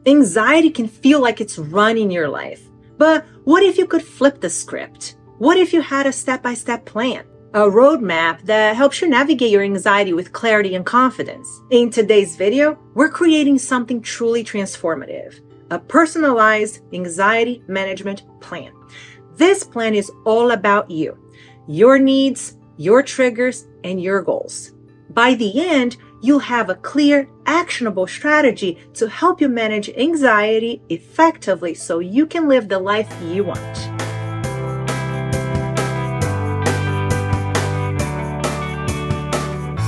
Anxiety can feel like it's running your life. But what if you could flip the script? What if you had a step-by-step plan? A roadmap that helps you navigate your anxiety with clarity and confidence. In today's video, we're creating something truly transformative, a personalized anxiety management plan. This plan is all about you, your needs, your triggers, and your goals. By the end, you'll have a clear, actionable strategy to help you manage anxiety effectively so you can live the life you want.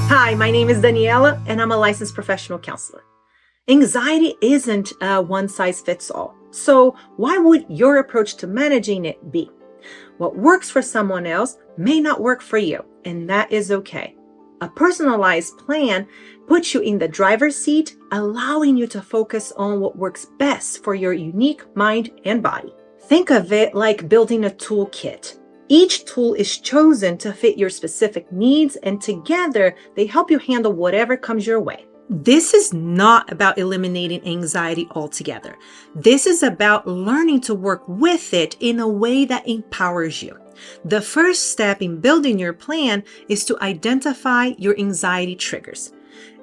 Hi, my name is Daniela, and I'm a licensed professional counselor. Anxiety isn't a one-size-fits-all, so why would your approach to managing it be? What works for someone else may not work for you, and that is okay. A personalized plan puts you in the driver's seat, allowing you to focus on what works best for your unique mind and body. Think of it like building a toolkit. Each tool is chosen to fit your specific needs, and together they help you handle whatever comes your way. This is not about eliminating anxiety altogether. This is about learning to work with it in a way that empowers you. The first step in building your plan is to identify your anxiety triggers.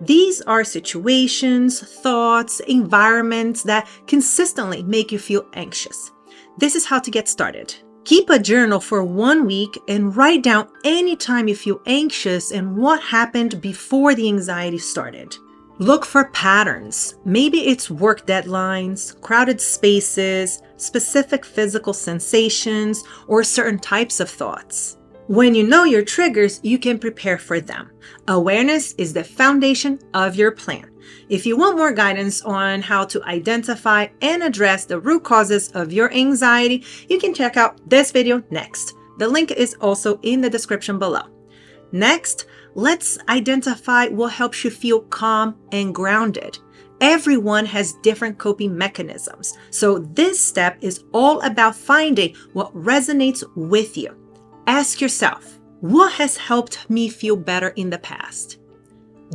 These are situations, thoughts, environments that consistently make you feel anxious. This is how to get started. Keep a journal for 1 week and write down any time you feel anxious and what happened before the anxiety started. Look for patterns. Maybe it's work deadlines, crowded spaces, specific physical sensations, or certain types of thoughts. When you know your triggers, you can prepare for them. Awareness is the foundation of your plan. If you want more guidance on how to identify and address the root causes of your anxiety, you can check out this video next. The link is also in the description below. Next, let's identify what helps you feel calm and grounded. Everyone has different coping mechanisms, so this step is all about finding what resonates with you. Ask yourself, what has helped me feel better in the past?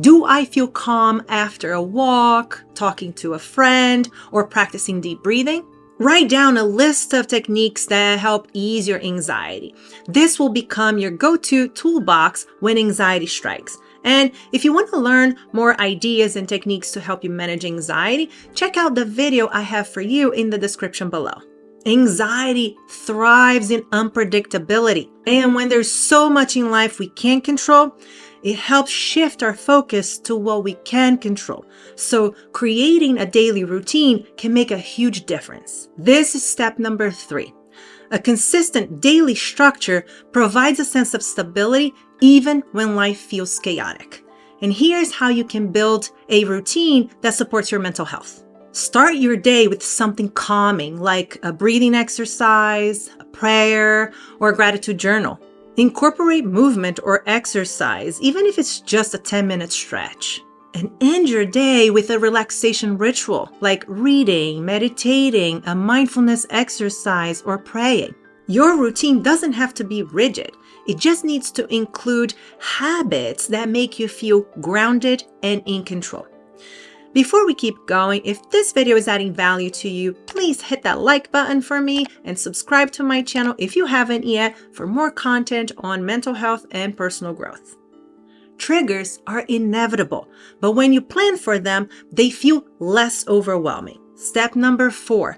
Do I feel calm after a walk, talking to a friend, or practicing deep breathing? Write down a list of techniques that help ease your anxiety. This will become your go-to toolbox when anxiety strikes. And if you want to learn more ideas and techniques to help you manage anxiety, check out the video I have for you in the description below. Anxiety thrives in unpredictability. And when there's so much in life we can't control, it helps shift our focus to what we can control. So creating a daily routine can make a huge difference. This is step number 3. A consistent daily structure provides a sense of stability even when life feels chaotic. And here's how you can build a routine that supports your mental health. Start your day with something calming like a breathing exercise, a prayer, or a gratitude journal. Incorporate movement or exercise, even if it's just a 10-minute stretch. And end your day with a relaxation ritual like reading, meditating, a mindfulness exercise, or praying. Your routine doesn't have to be rigid. It just needs to include habits that make you feel grounded and in control. Before we keep going, if this video is adding value to you, please hit that like button for me and subscribe to my channel if you haven't yet for more content on mental health and personal growth. Triggers are inevitable, but when you plan for them, they feel less overwhelming. Step number 4.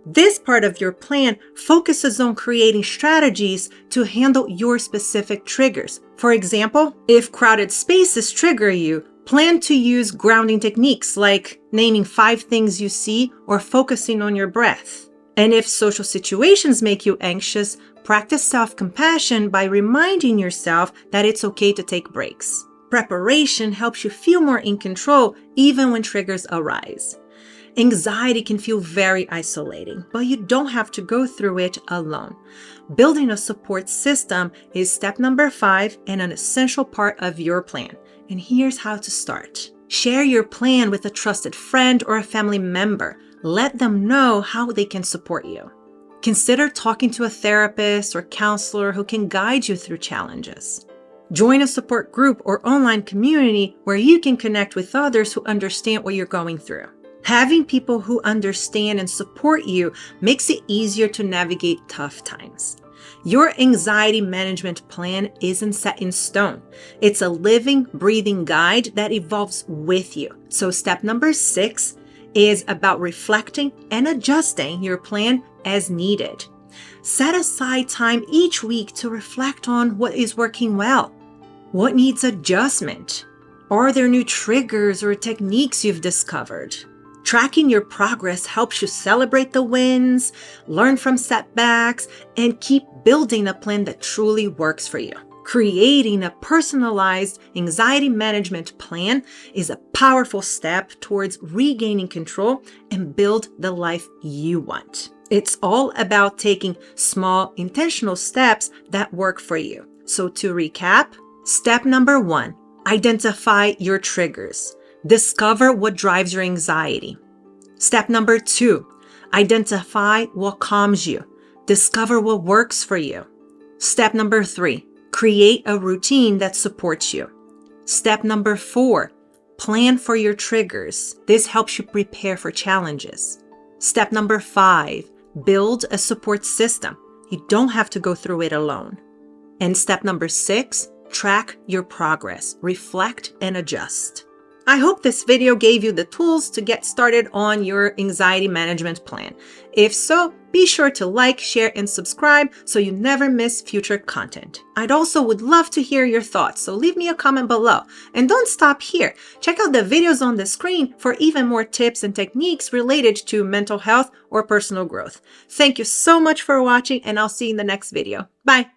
This part of your plan focuses on creating strategies to handle your specific triggers. For example, if crowded spaces trigger you, plan to use grounding techniques like naming 5 things you see or focusing on your breath. And if social situations make you anxious, practice self-compassion by reminding yourself that it's okay to take breaks. Preparation helps you feel more in control even when triggers arise. Anxiety can feel very isolating, but you don't have to go through it alone. Building a support system is step number 5 and an essential part of your plan. And here's how to start. Share your plan with a trusted friend or a family member. Let them know how they can support you. Consider talking to a therapist or counselor who can guide you through challenges. Join a support group or online community where you can connect with others who understand what you're going through. Having people who understand and support you makes it easier to navigate tough times. Your anxiety management plan isn't set in stone. It's a living, breathing guide that evolves with you. So step number 6 is about reflecting and adjusting your plan as needed. Set aside time each week to reflect on what is working well. What needs adjustment? Are there new triggers or techniques you've discovered? Tracking your progress helps you celebrate the wins, learn from setbacks, and keep building a plan that truly works for you. Creating a personalized anxiety management plan is a powerful step towards regaining control and build the life you want. It's all about taking small, intentional steps that work for you. So to recap, step number 1, identify your triggers. Discover what drives your anxiety. Step number 2, identify what calms you. Discover what works for you. Step number 3, create a routine that supports you. Step number 4, plan for your triggers. This helps you prepare for challenges. Step number 5, build a support system. You don't have to go through it alone. And step number 6, track your progress, reflect and adjust. I hope this video gave you the tools to get started on your anxiety management plan. If so, be sure to like, share, and subscribe so you never miss future content. I'd also would love to hear your thoughts, so leave me a comment below. And don't stop here. Check out the videos on the screen for even more tips and techniques related to mental health or personal growth. Thank you so much for watching, and I'll see you in the next video. Bye!